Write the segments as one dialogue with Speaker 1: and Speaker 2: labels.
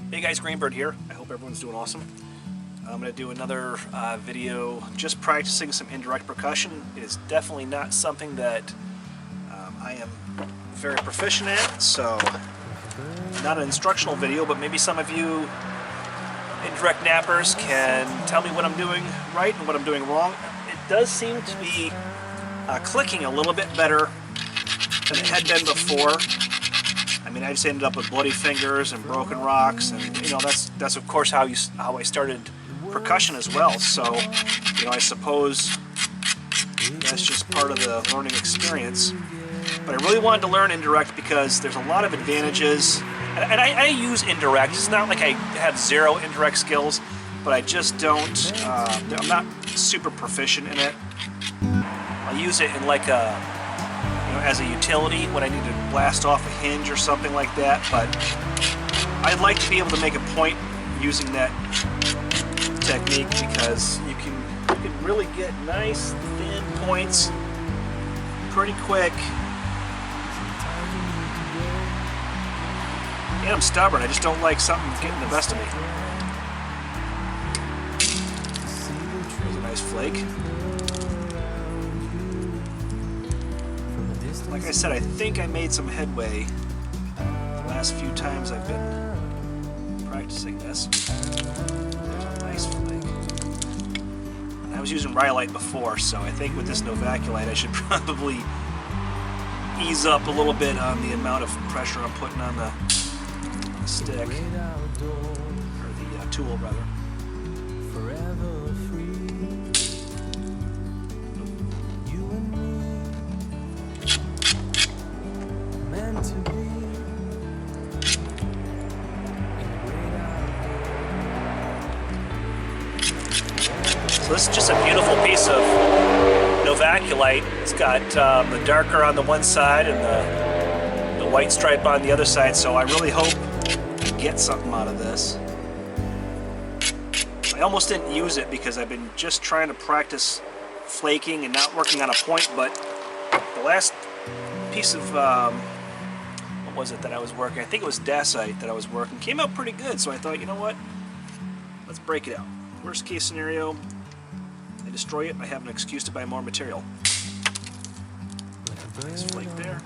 Speaker 1: Hey guys, Greenbird here. I hope everyone's doing awesome. I'm going to do another video just practicing some indirect percussion. It is definitely not something that I am very proficient at, so not an instructional video, but maybe some of you indirect nappers can tell me what I'm doing right and what I'm doing wrong. It does seem to be clicking a little bit better than it had been before. I mean, I just ended up with bloody fingers and broken rocks, and you know that's of course how I started percussion as well. So, you know, I suppose that's just part of the learning experience. But I really wanted to learn indirect because there's a lot of advantages, and I use indirect. It's not like I have zero indirect skills, but I just don't. I'm not super proficient in it. I use it in like a as a utility when I need to blast off a hinge or something like that, but I'd like to be able to make a point using that technique because you can really get nice thin points pretty quick. And I'm stubborn, I just don't like something getting the best of me. There's a nice flake. Like I said, I think I made some headway the last few times I've been practicing this. There's a nice flake. I was using rhyolite before, so I think with this novaculite I should probably ease up a little bit on the amount of pressure I'm putting on the stick, or the tool rather. So this is just a beautiful piece of novaculite. It's got the darker on the one side and the white stripe on the other side, so I really hope to get something out of this. I almost didn't use it because I've been just trying to practice flaking and not working on a point, but the last piece of, what was it that I was working? I think it was dacite that I was working. Came out pretty good, so I thought, you know what? Let's break it out. Worst case scenario, I destroy it, I have an excuse to buy more material. Nice flake there.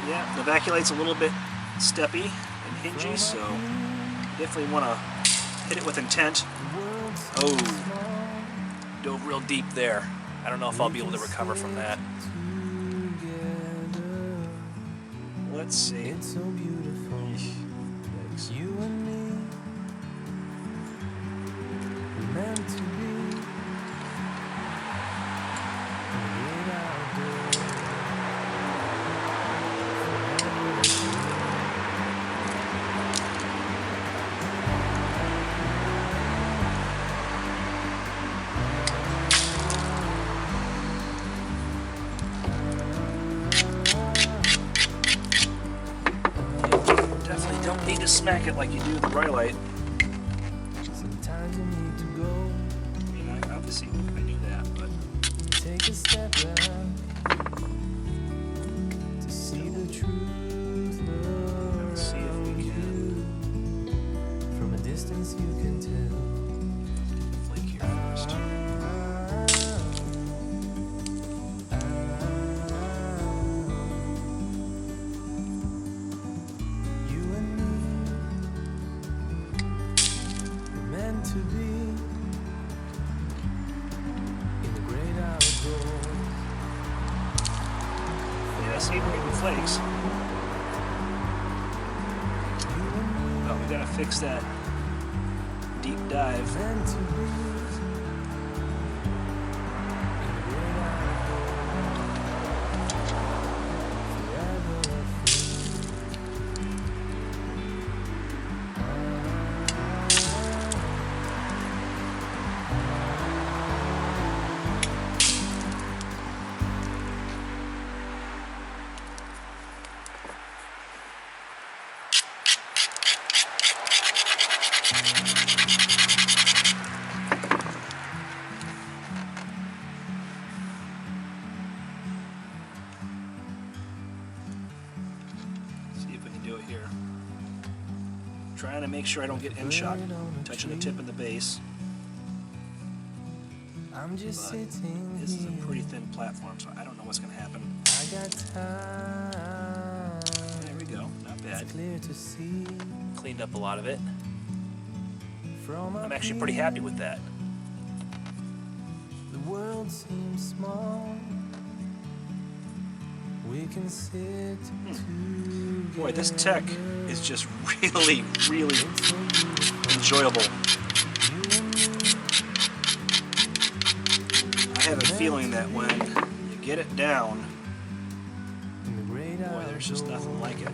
Speaker 1: Yeah, the novaculite's a little bit steppy and hingy, so definitely want to hit it with intent. Oh, dove real deep there. I don't know if I'll be able to recover from that. Let's see. It's so beautiful. Thanks. You and me, meant to be. Need to smack it like you do the rhyolite. Sometimes you need to go. I mean, obviously I knew that, but take a step back to see the truth. Let's see if we can. From a distance you can tell. Flake here first. To be in the great outdoors. Yeah, see, we're getting flakes. Oh, we gotta fix that deep dive. sure I don't get in shot touching the tip of the bass. But this is a pretty thin platform, so I don't know what's going to happen. There we go, not bad. Cleaned up a lot of it. I'm actually pretty happy with that.
Speaker 2: The world seems small. We can sit
Speaker 1: Boy, this tech is just really, really enjoyable. I have a feeling that when you get it down, boy, there's just nothing like it.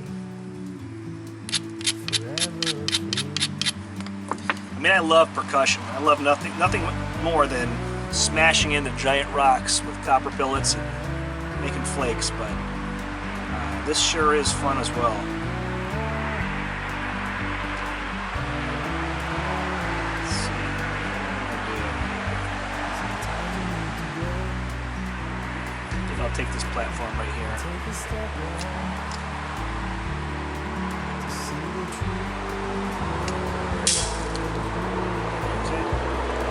Speaker 1: I mean, I love percussion. I love nothing more than smashing into giant rocks with copper billets and making flakes, but this sure is fun as well. Let's see. I think I'll take this platform right here. Okay.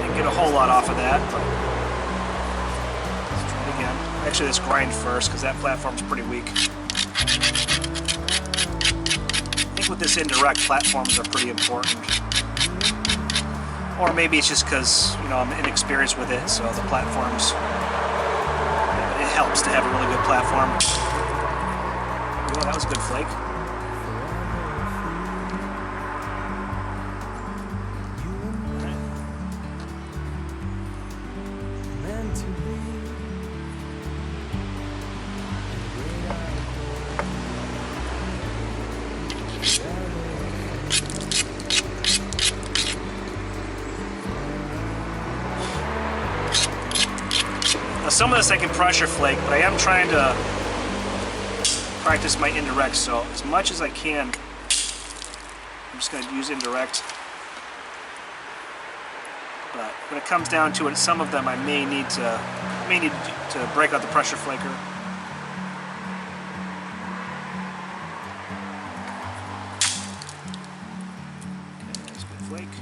Speaker 1: Didn't get a whole lot off of that, but let's try it again. Actually, let's grind first because that platform's pretty weak. I think with this indirect, platforms are pretty important. Or maybe it's just because, you know, I'm inexperienced with it, so the platforms, it helps to have a really good platform. Oh, that was a good flake. Some of this I can pressure flake, but I am trying to practice my indirect, so as much as I can, I'm just going to use indirect. But when it comes down to it, some of them I may need to break out the pressure flaker. Okay, that's a good flake.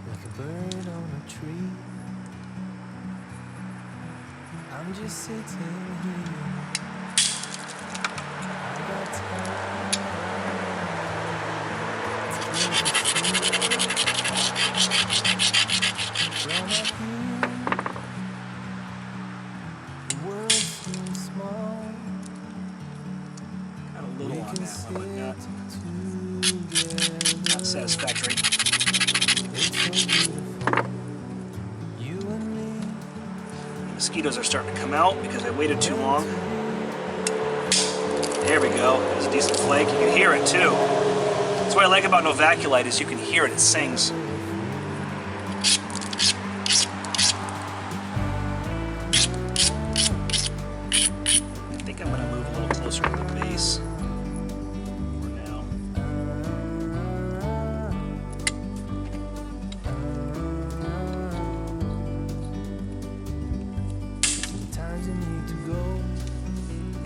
Speaker 2: Like a bird on a tree. I'm just sitting here. I got time. From up here, the world seems small.
Speaker 1: Got a little on that one, but not satisfactory. Mosquitoes are starting to come out because I waited too long. There we go. There's a decent flake. You can hear it too. That's what I like about Novaculite is you can hear it. It sings. I think I'm going to move a little closer to the bass for now.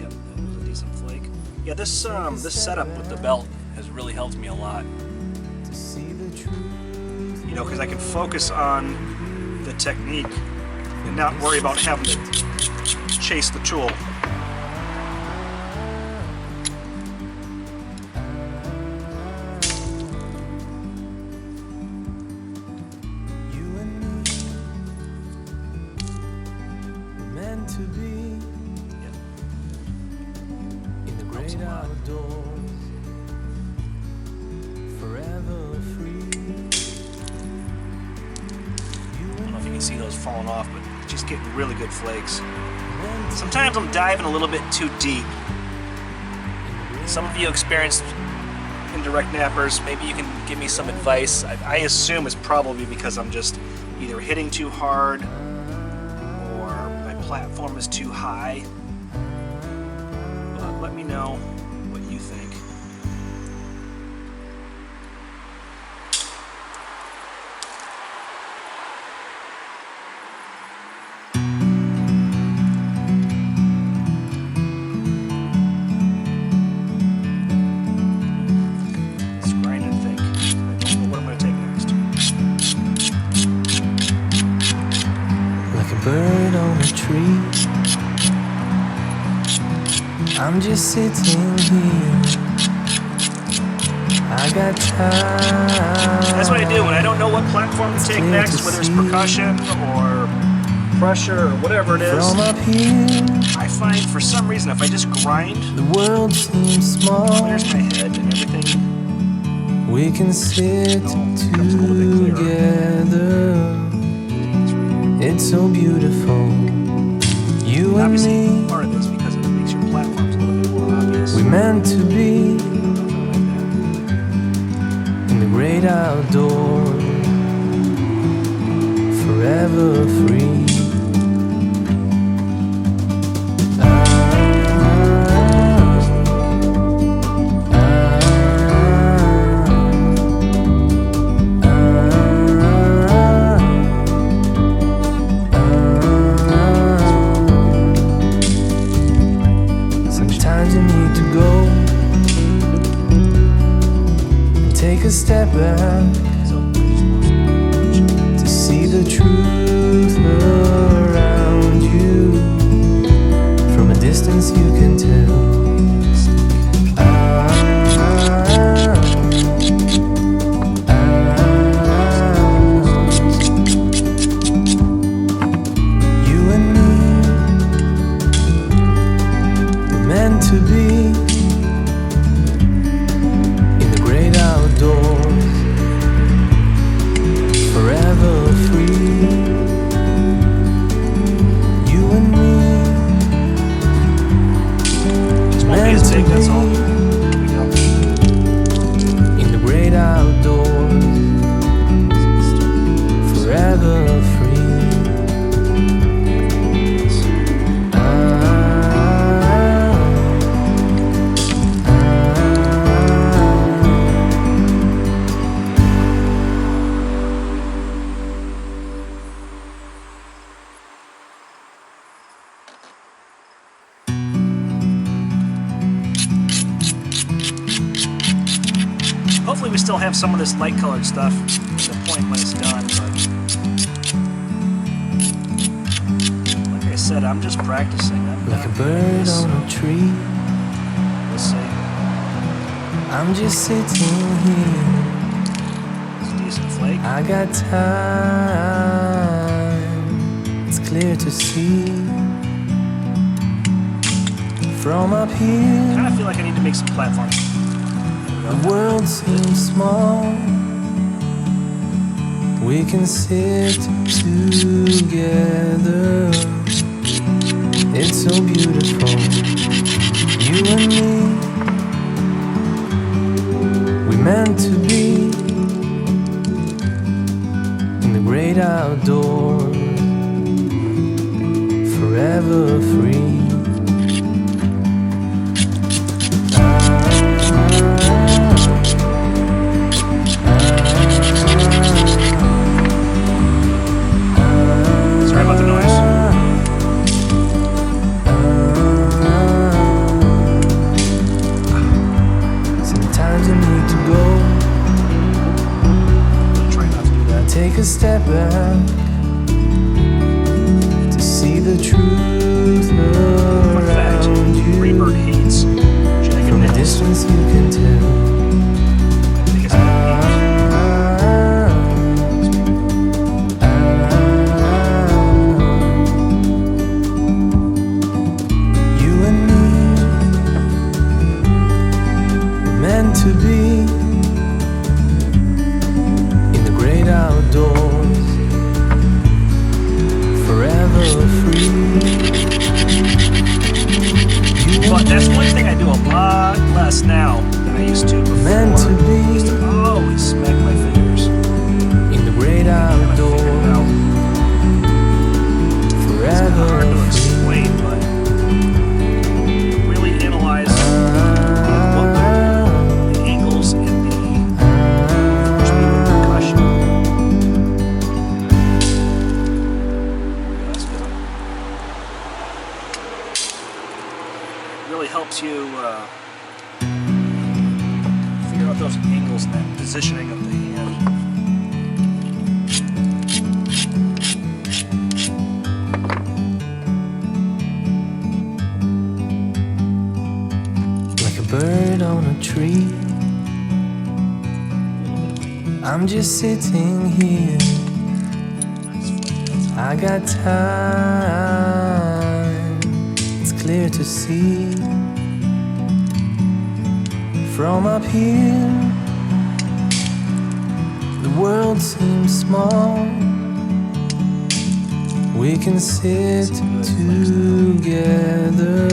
Speaker 1: Yep, that was a decent flake. Yeah, this setup with the belt has really helped me a lot. You know, because I can focus on the technique and not worry about having to chase the tool.
Speaker 2: To be in the great outdoors, forever free.
Speaker 1: I don't know if you can see those falling off, but just getting really good flakes. Sometimes I'm diving a little bit too deep. Some of you experienced indirect nappers, maybe you can give me some advice. I assume it's probably because I'm just either hitting too hard or my platform is too high. But let me know what you think.
Speaker 2: bird on a tree. I'm just sitting here. I got time.
Speaker 1: That's what I do when I don't know what platform to take next, whether it's percussion or pressure or whatever it is.
Speaker 2: From up here,
Speaker 1: I find for some reason if I just grind,
Speaker 2: the world seems small.
Speaker 1: clears my head and everything.
Speaker 2: We can sit
Speaker 1: Becomes a little bit clearer.
Speaker 2: together. It's so beautiful. You and
Speaker 1: Obviously,
Speaker 2: me,
Speaker 1: part of this because it makes your platforms a little bit more obvious.
Speaker 2: we meant to be
Speaker 1: I don't know if I like that.
Speaker 2: in the great outdoors, forever free. Sometimes you need to go and take a step back
Speaker 1: So I just want
Speaker 2: to see the truth around you. From a distance you can tell. You and me, we're meant to be in the great outdoors, forever free. You and me,
Speaker 1: just won't be
Speaker 2: meant
Speaker 1: as
Speaker 2: to
Speaker 1: big, that's all.
Speaker 2: be
Speaker 1: There we go.
Speaker 2: in the great outdoors, forever free.
Speaker 1: Hopefully we still have some of this light colored stuff at the point when it's done, but like I said, I'm just practicing. I'm
Speaker 2: Like a
Speaker 1: not
Speaker 2: bird
Speaker 1: this.
Speaker 2: on a tree,
Speaker 1: We'll see.
Speaker 2: I'm just sitting here.
Speaker 1: It's a decent flake.
Speaker 2: I got time, it's clear to see. From up
Speaker 1: I
Speaker 2: here,
Speaker 1: kind of feel like I need to make some platforms.
Speaker 2: the world seems small. We can sit together. It's so beautiful. You and me, we meant to be in the great outdoors, forever free.
Speaker 1: Sorry about the noise.
Speaker 2: Sometimes you need to go
Speaker 1: I'm trying not to do that.
Speaker 2: take a step back to see the truth
Speaker 1: Fun fact,
Speaker 2: around
Speaker 1: Freebird
Speaker 2: you.
Speaker 1: hates jagged
Speaker 2: From a
Speaker 1: nails.
Speaker 2: distance you can tell.
Speaker 1: I think it's gonna
Speaker 2: You and me, meant to be in the great outdoors, forever free. You
Speaker 1: But
Speaker 2: and
Speaker 1: that's one thing I do a lot less now than I used to before.
Speaker 2: meant to
Speaker 1: I used to
Speaker 2: be
Speaker 1: always smack my fingers.
Speaker 2: in the great
Speaker 1: Kind of figured it
Speaker 2: outdoors,
Speaker 1: out. It's kind of
Speaker 2: forever
Speaker 1: hard to
Speaker 2: free.
Speaker 1: explain, but really analyze what the angles in the which we would percussion. That's good. Really helps you figure out those angles and that positioning of the hand.
Speaker 2: tree. I'm just sitting here. I got time. It's clear to see. From up here, the world seems small. We can sit together.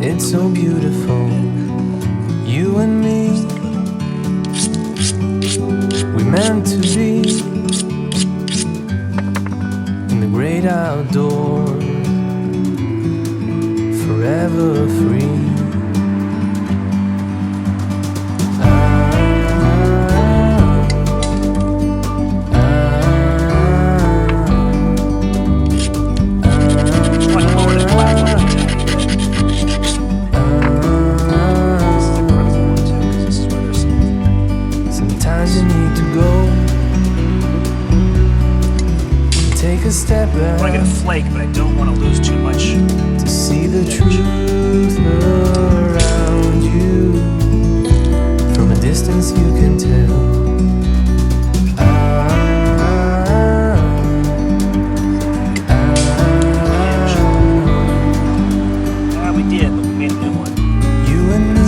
Speaker 2: It's so beautiful. You and me, we meant to be in the great outdoors, forever free. Sometimes you need to go, take a step back.
Speaker 1: I want to get a flake, but I don't want to lose too much
Speaker 2: to see the truth around you. From a distance you can tell.
Speaker 1: Yeah, we did, but we made a new one.
Speaker 2: You and me,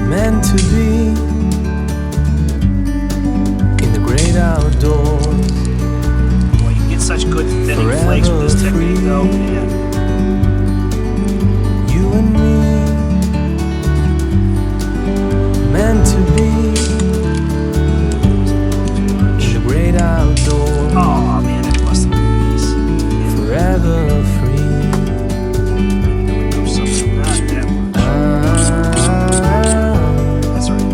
Speaker 2: meant to be in the great outdoors.
Speaker 1: Boy, you get such good thinning flakes with this technique, though, man.
Speaker 2: You and me, meant to be in the great outdoors.
Speaker 1: Oh man, it must have been nice.
Speaker 2: Forever free.
Speaker 1: Do something not that much. That's right.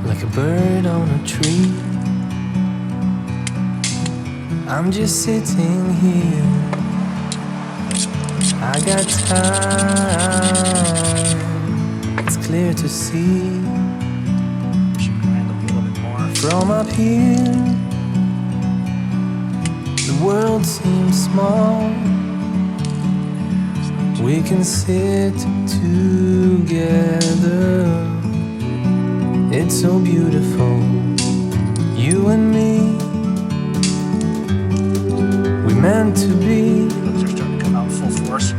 Speaker 2: Like a bird on a tree, I'm just sitting here. I got time. It's clear to see.
Speaker 1: Should grind a little bit more.
Speaker 2: From up here, the world seems small. We can sit together. It's so beautiful. You and me, we meant to be
Speaker 1: Those are starting to come out full force.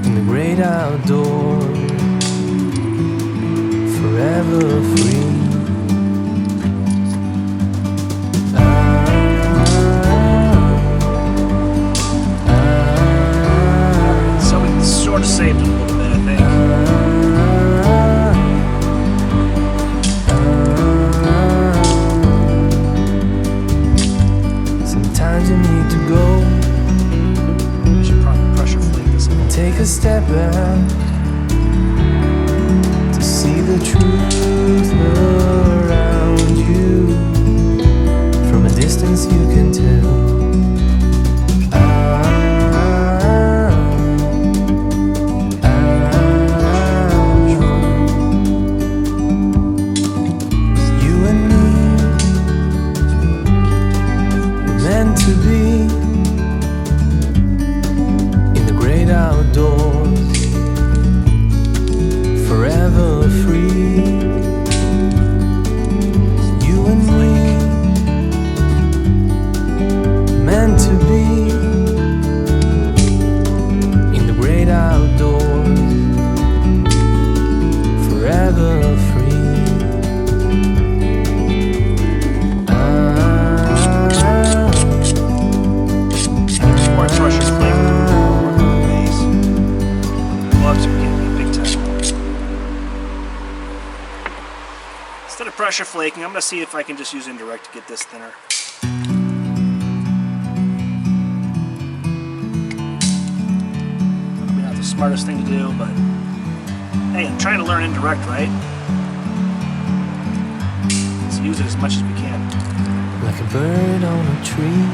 Speaker 2: in the great outdoors, forever free.
Speaker 1: So we sort of saved it a little bit, I think.
Speaker 2: Sometimes you need to go,
Speaker 1: We should probably pressure flake this a little.
Speaker 2: take a step back to see the truth around you. From a distance you can tell. You and me, we're meant to be in the great outdoors, forever free. You and me, meant to be in the great outdoors, forever free.
Speaker 1: More pressure flake with the bass. Gloves are getting me big time. Instead of pressure flaking, I'm going to see if I can just use indirect to get this thinner. Probably not the smartest thing to do, but hey, I'm trying to learn indirect, right? just use it as much as we can.
Speaker 2: like a bird on a tree.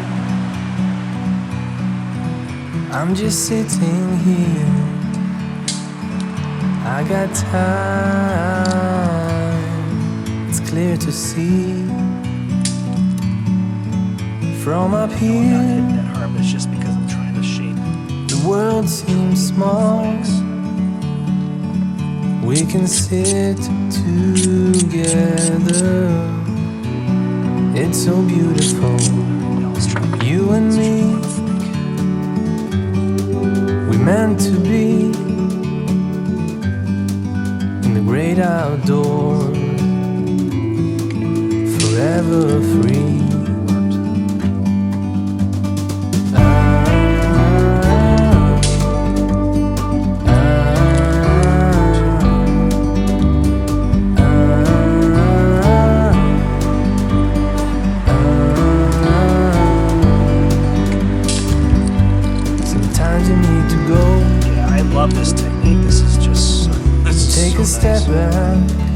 Speaker 2: I'm just sitting here. I got time. It's clear to see from up
Speaker 1: I'm not
Speaker 2: here.
Speaker 1: hitting that hard, but it's just because I'm trying to shape
Speaker 2: The world seems small.
Speaker 1: legs.
Speaker 2: We can sit together. It's so beautiful.
Speaker 1: Now let's try to
Speaker 2: You and me, we meant to be in the great outdoors, forever free. Sometimes you need to go.
Speaker 1: Yeah, I love this technique. This is
Speaker 2: Take
Speaker 1: so
Speaker 2: a step
Speaker 1: nice.
Speaker 2: back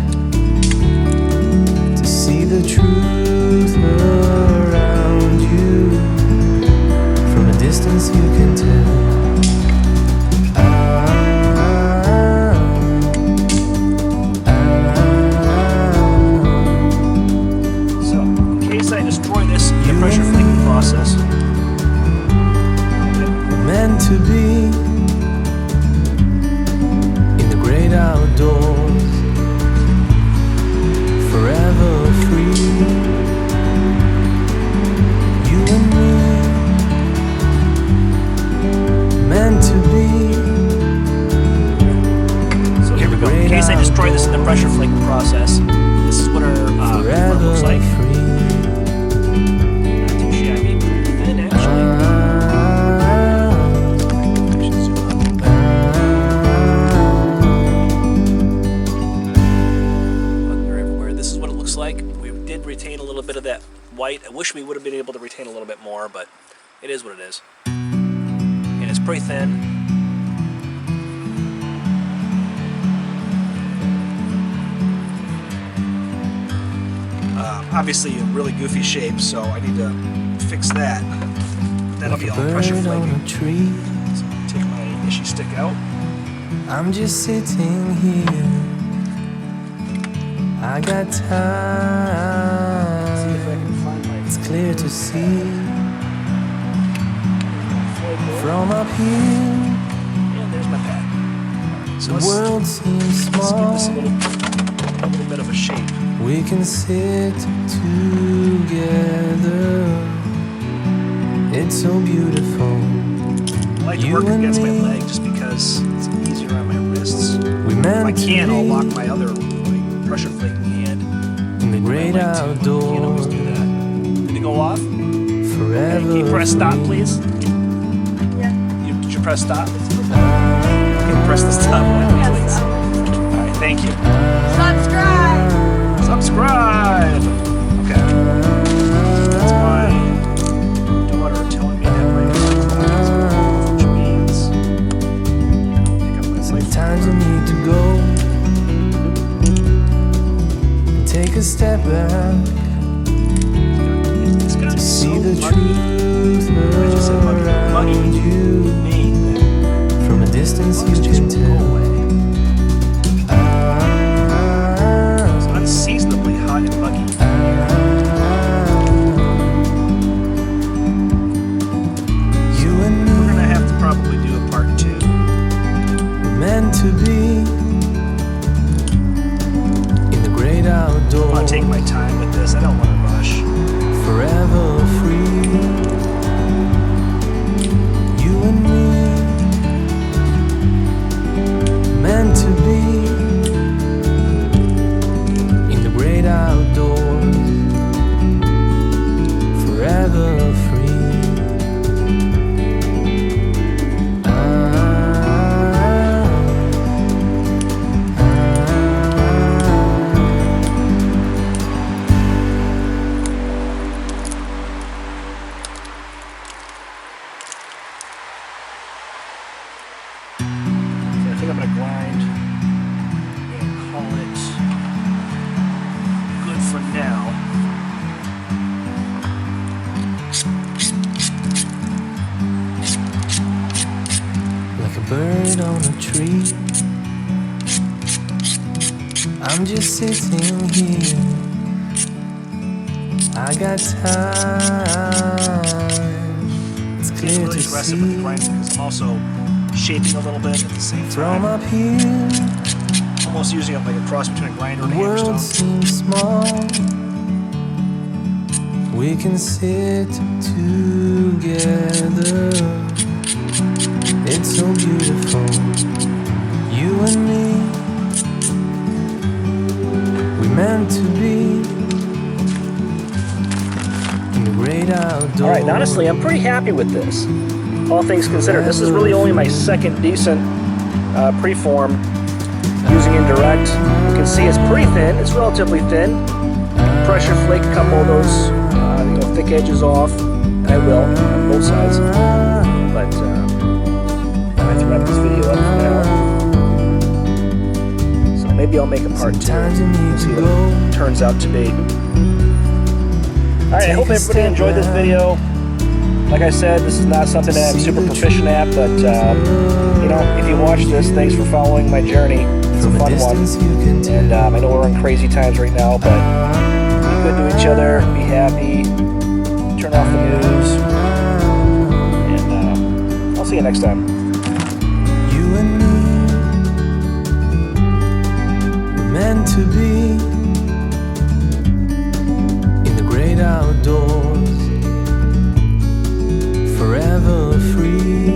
Speaker 2: to see the truth around you. From a distance you can tell.
Speaker 1: So, in case I destroy this in the pressure flaking process,
Speaker 2: Meant to be in the great outdoors, forever free. You and me, meant to be.
Speaker 1: so here we go. In case I destroy this in the pressure flaking process, this is what our reform looks like.
Speaker 2: Free.
Speaker 1: Not too shabby, pretty thin actually. I should zoom up. But they're everywhere. This is what it looks like. We did retain a little bit of that white. I wish we would have been able to retain a little bit more, but it is what it is. And it's pretty thin. Obviously in really goofy shape, so I need to fix that. That'll
Speaker 2: Like
Speaker 1: be
Speaker 2: a
Speaker 1: all pressure
Speaker 2: bird on
Speaker 1: flaking.
Speaker 2: a tree.
Speaker 1: So take my ishy stick out.
Speaker 2: I'm just sitting here. I got
Speaker 1: See if I
Speaker 2: time.
Speaker 1: can find my
Speaker 2: It's clear to see
Speaker 1: flake.
Speaker 2: from up here.
Speaker 1: And there's my pad. So
Speaker 2: The
Speaker 1: let's
Speaker 2: world seems
Speaker 1: give
Speaker 2: small.
Speaker 1: this a little bit of a shape.
Speaker 2: We can sit together. It's so beautiful.
Speaker 1: I like to
Speaker 2: You
Speaker 1: work
Speaker 2: and
Speaker 1: against my
Speaker 2: me.
Speaker 1: leg just because it's easier on my wrists.
Speaker 2: We
Speaker 1: If I
Speaker 2: meant to
Speaker 1: can, I'll lock
Speaker 2: be
Speaker 1: my other pressure flaking hand
Speaker 2: in the
Speaker 1: into my
Speaker 2: great
Speaker 1: leg too. Can't always do
Speaker 2: outdoors,
Speaker 1: that. Did it go off? Okay,
Speaker 2: forever.
Speaker 1: can you press stop,
Speaker 2: free.
Speaker 1: please?
Speaker 3: Yeah.
Speaker 1: Did you press stop? Okay, press the stop button, please. All right, thank you.
Speaker 3: Subscribe.
Speaker 1: Subscribe. Okay. That's my daughter telling me that my microphone is off, which means pick up my
Speaker 2: Sometimes you need to go and take a step back
Speaker 1: It's got
Speaker 2: to
Speaker 1: so
Speaker 2: see the
Speaker 1: muggy.
Speaker 2: truth
Speaker 1: I just said muggy.
Speaker 2: around
Speaker 1: Muggy
Speaker 2: you.
Speaker 1: mean that
Speaker 2: From a distance you
Speaker 1: bugs just
Speaker 2: can
Speaker 1: won't go
Speaker 2: tell.
Speaker 1: away. It's unseasonably hot and muggy.
Speaker 2: You and
Speaker 1: We're
Speaker 2: me
Speaker 1: gonna have to probably do a part 2.
Speaker 2: were meant to be in the great outdoors.
Speaker 1: I want to take my time with this. I don't want to rush.
Speaker 2: Forever free. bird on a tree. I'm just sitting here. I got time. It's
Speaker 1: It's
Speaker 2: clear
Speaker 1: really
Speaker 2: to
Speaker 1: aggressive with the
Speaker 2: see
Speaker 1: grinding because I'm also shaping a little bit at the same
Speaker 2: from
Speaker 1: time.
Speaker 2: up here.
Speaker 1: Almost using it like a cross between a grinder and a
Speaker 2: The world
Speaker 1: hammerstone.
Speaker 2: seems small. We can sit together. It's so beautiful, you and me. We meant to be in the great outdoors.
Speaker 1: Alright, and honestly, I'm pretty happy with this. All things considered, this is really only my second decent preform using indirect. You can see it's pretty thin, it's relatively thin. Pressure flake a couple of those thick edges off, and I will on both sides. But I'm going to wrap this video up for now. So maybe I'll make a part 2.
Speaker 2: Sometimes you need
Speaker 1: See
Speaker 2: to
Speaker 1: what
Speaker 2: go.
Speaker 1: it turns out to be. Alright, I hope everybody enjoyed this video. Like I said, this is not something that I'm super proficient at, but you know, if you watch this, thanks for following my journey. It's a fun one. And I know we're in crazy times right now, but be good to each other, be happy, turn off the news, and I'll see you next time.
Speaker 2: You and me were meant to be in the great outdoors, forever free.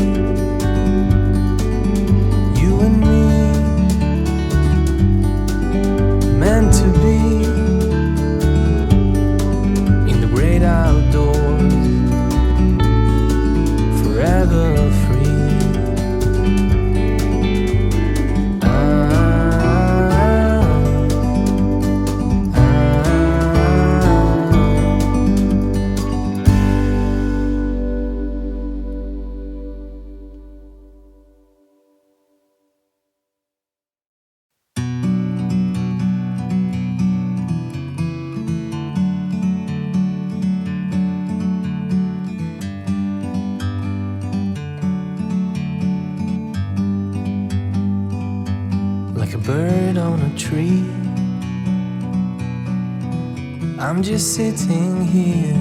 Speaker 2: You and me meant to be in the great outdoors, forever free. Like a bird on a tree, I'm just sitting here.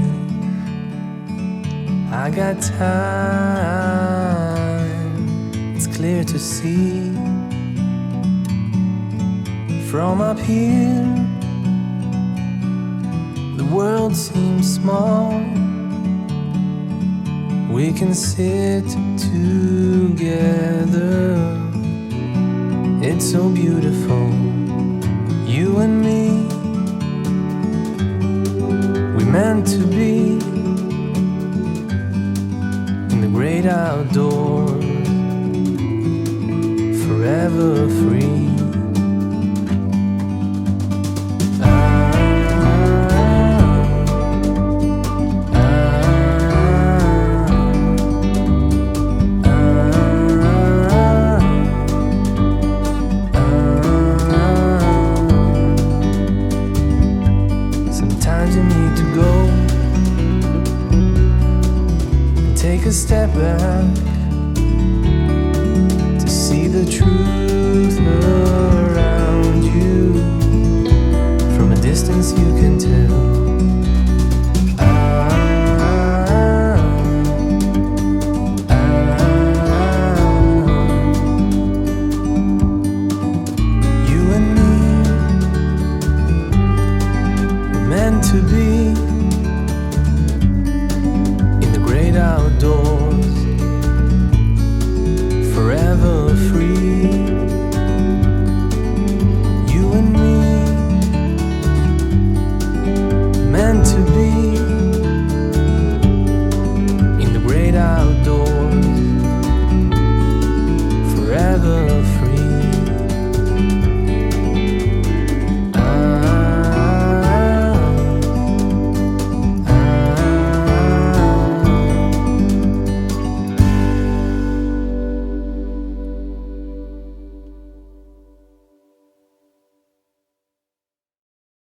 Speaker 2: I got time. It's clear to see from up here. The world seems small. We can sit together. It's so beautiful, you and me. We meant to be in the great outdoors, forever free. Sometimes you need to go and take a step back to see the truth around you. From a distance you can tell